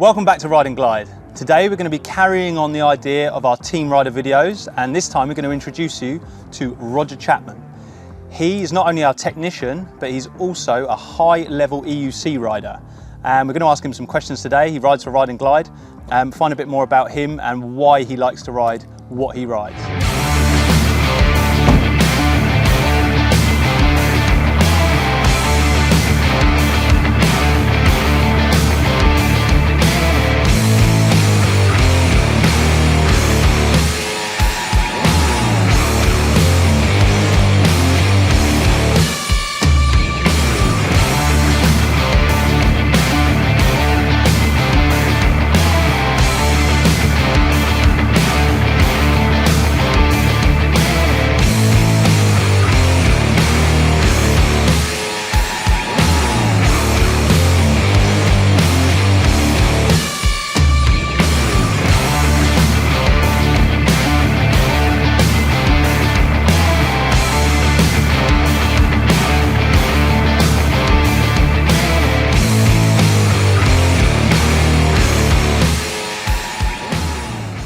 Welcome back to Ride and Glide. Today we're going to be carrying on the idea of our Team Rider videos, and this time we're going to introduce you to Roger Chapman. He is not only our technician, but he's also a high-level EUC rider. And we're going to ask him some questions today. He rides for Ride and Glide, and find a bit more about him and why he likes to ride what he rides.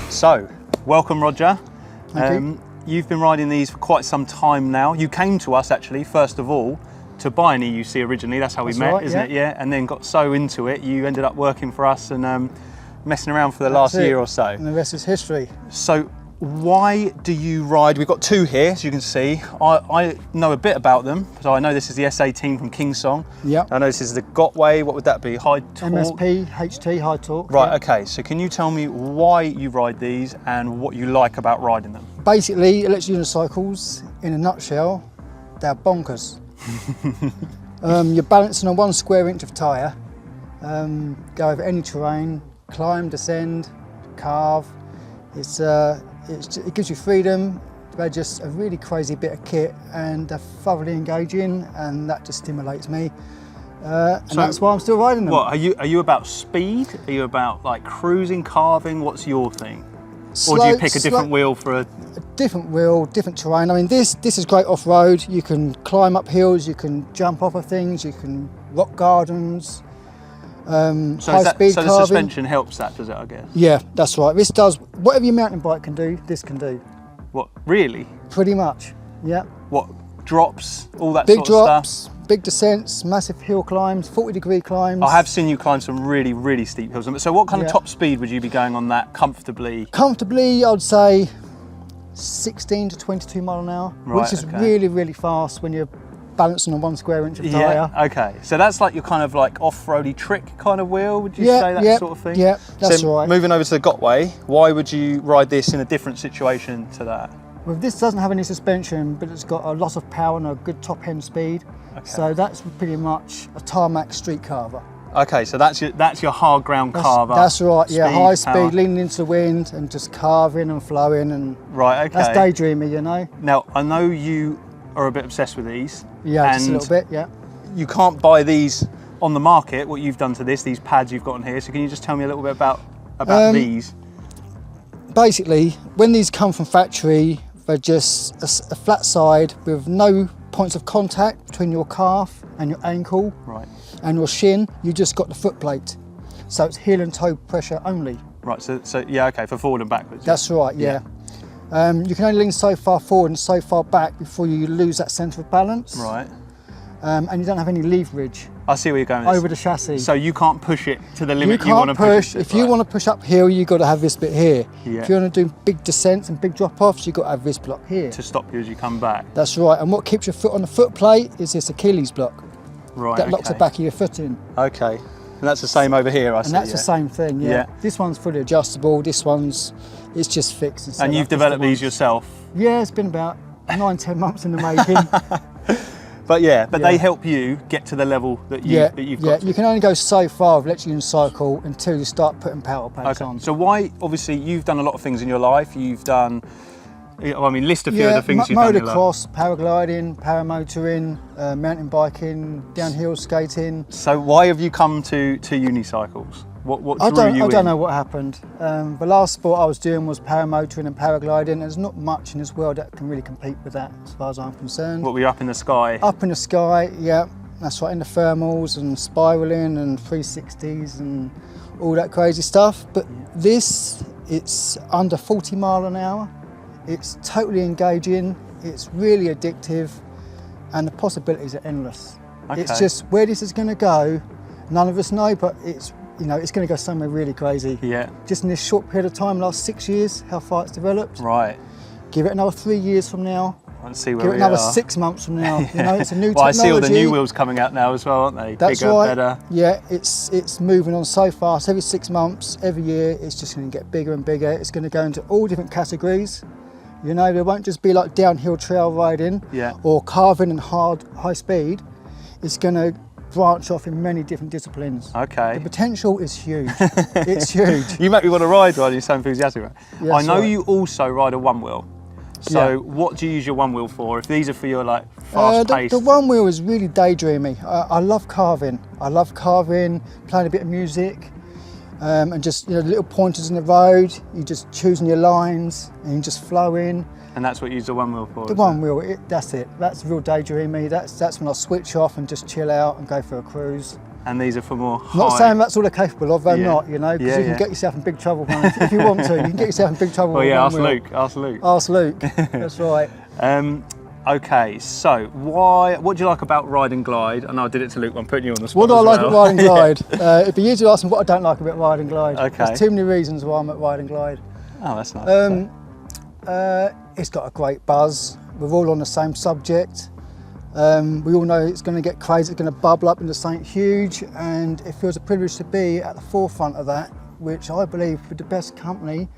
So, welcome Roger. Thank you. You've been riding these for quite some time now. You came to us actually, first of all, to buy an EUC originally. That's how we met, isn't it? Yeah. And then got so into it, you ended up working for us and messing around for the last year or so. And the rest is history. So, why do you ride? We've got two here, as you can see. I know a bit about them. So I know this is the SA18 from Kingsong. Yep. I know this is the Gotway. What would that be? High torque? MSP, HT, high torque. Right, yeah. okay. So can you tell me why you ride these and what you like about riding them? Basically, electric unicycles, in a nutshell, they're bonkers. You're balancing on 1 square inch of tyre, go over any terrain, climb, descend, carve. It gives you freedom. They're just a really crazy bit of kit and they're thoroughly engaging, and that just stimulates me. And so that's why I'm still riding them. What, are you about speed? Are you about like cruising, carving? What's your thing? Or do you pick a different wheel for a different wheel, different terrain? I mean, this is great off-road. You can climb up hills, you can jump off of things, you can rock gardens. So high-speed the carving. suspension helps that, does it, I guess? Yeah, that's right. This does whatever your mountain bike can do, this can do. What, really? Pretty much, yeah. What, drops, all that Big sort drops, of stuff? big descents, massive hill climbs, 40-degree climbs. I have seen you climb some really, really steep hills. So what kind of top speed would you be going on that comfortably? Comfortably, I'd say 16 to 22 mile an hour, right, which is really, really fast when you're balancing on 1 square inch of tyre. Yeah, okay. So that's like your kind of like off-roady trick kind of wheel, would you say, that sort of thing? Yeah, that's right. Moving over to the Gotway, why would you ride this in a different situation to that? Well, this doesn't have any suspension, but it's got a lot of power and a good top end speed. Okay. So that's pretty much a tarmac street carver. Okay, so that's your hard ground carver. That's right, yeah, high power. speed, leaning into the wind and just carving and flowing and right, okay. That's daydreaming, you know. Now, I know you are a bit obsessed with these. Yeah, just a little bit, yeah. You can't buy these on the market, what you've done to this, these pads you've got on here, so can you just tell me a little bit about these? Basically, when these come from factory, they're just a flat side with no points of contact between your calf and your ankle and your shin. You just got the foot plate. So it's heel and toe pressure only. Right, so yeah, okay, for forward and backwards. That's right, yeah. You can only lean so far forward and so far back before you lose that centre of balance. Right. And you don't have any leverage. I see where you're going. Over the chassis. So you can't push it to the limit you want to push it. If you want to push uphill, you've got to have this bit here. Yeah. If you want to do big descents and big drop-offs, you've got to have this block here. To stop you as you come back. That's right. And what keeps your foot on the foot plate is this Achilles block. Right, that locks the back of your foot in. Okay. And that's the same over here, I see. And that's the same thing, yeah. This one's fully adjustable, this one's, it's just fixed. And you've developed these yourself? Yeah, it's been about 9-10 months in the making. But they help you get to the level that you've got to. You can only go so far with electric unicycle until you start putting power pads on. So why, obviously, you've done a lot of things in your life. You've done, I mean, list a few of the things you've done in your life. Motocross, paragliding, paramotoring, mountain biking, downhill skating. So why have you come to unicycles? What drew you in? I don't know what happened. The last sport I was doing was paramotoring and paragliding. There's not much in this world that can really compete with that, as far as I'm concerned. What, were you up in the sky? Up in the sky, yeah. That's right, in the thermals and spiralling and 360s and all that crazy stuff. But this, it's under 40 mile an hour. It's totally engaging. It's really addictive, and the possibilities are endless. Okay. It's just where this is going to go, none of us know, but it's, you know, it's going to go somewhere really crazy. Yeah. Just in this short period of time, last 6 years, how far it's developed. Right. Give it another 3 years from now. Let's see where Give it we another are. 6 months from now. You know, it's a new Well, technology. I see all the new wheels coming out now as well, aren't they? That's Bigger, right. better. Yeah, it's moving on so fast. Every 6 months, every year, it's just going to get bigger and bigger. It's going to go into all different categories. You know, there won't just be like downhill trail riding or carving and high speed. It's going to branch off in many different disciplines. Okay. The potential is huge. It's huge. You make me want to ride, Rod. You're so enthusiastic about it. Yeah, I know right. you also ride a one wheel. So Yeah. what do you use your one wheel for? If these are for your like fast paced. The one wheel is really daydreamy. I love carving. I love carving, playing a bit of music, and just, you know, little pointers in the road. You just choosing your lines and you just flow in. And that's what you use the one wheel for? The one wheel, that's it. That's real daydreamy. That's when I switch off and just chill out and go for a cruise. And these are for more high. Not saying that's all they're capable of, they're Yeah. not, you know, because Yeah, you can yeah. get yourself in big trouble if you want to. You can get yourself in big trouble Well, with yeah, one ask wheel. Luke. Ask Luke. Ask Luke, that's right. Okay, so what do you like about Ride and Glide? I know I did it to Luke, I'm putting you on the spot. What do I as like well. at Ride and Glide? It'd be easy to ask me what I don't like about Ride and Glide. Okay. There's too many reasons why I'm at Ride and Glide. Oh, that's nice. It's got a great buzz. We're all on the same subject. We all know it's going to get crazy, it's going to bubble up into something huge, and it feels a privilege to be at the forefront of that, which I believe with the best company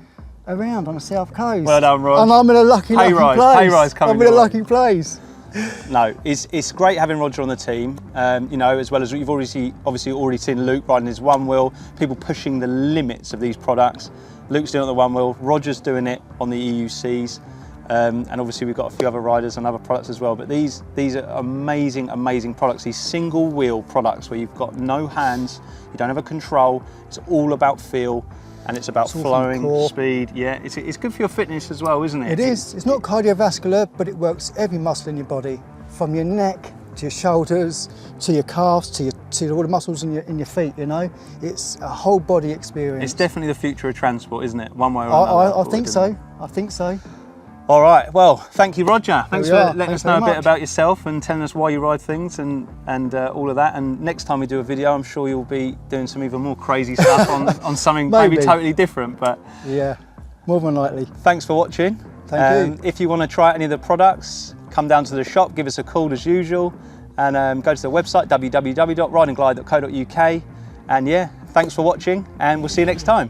around on the South Coast. Well done, Rod. And I'm in a lucky place. Pay rise coming I'm in a your way. lucky place. No, it's great having Roger on the team. You know, as well as you've obviously already seen Luke riding his one wheel, people pushing the limits of these products. Luke's doing it on the one wheel, Roger's doing it on the EUCs. And obviously we've got a few other riders and other products as well, but these are amazing products, these single wheel products where you've got no hands, you don't have a control, it's all about feel and it's about flowing, speed. Yeah, it's good for your fitness as well, isn't it? It is. It's not cardiovascular, but it works every muscle in your body, from your neck to your shoulders, to your calves, to all the muscles in your feet, you know? It's a whole body experience. It's definitely the future of transport, isn't it? One way or another. I think so. I think so. All right, well, thank you, Roger. Thanks for letting Thanks us know a very bit much. about yourself and telling us why you ride things and all of that. And next time we do a video, I'm sure you'll be doing some even more crazy stuff on something maybe totally different. But yeah, more than likely. Thanks for watching. Thank you. If you want to try any of the products, come down to the shop, give us a call as usual, and go to the website, www.rideandglide.co.uk. And yeah, thanks for watching, and we'll see you next time.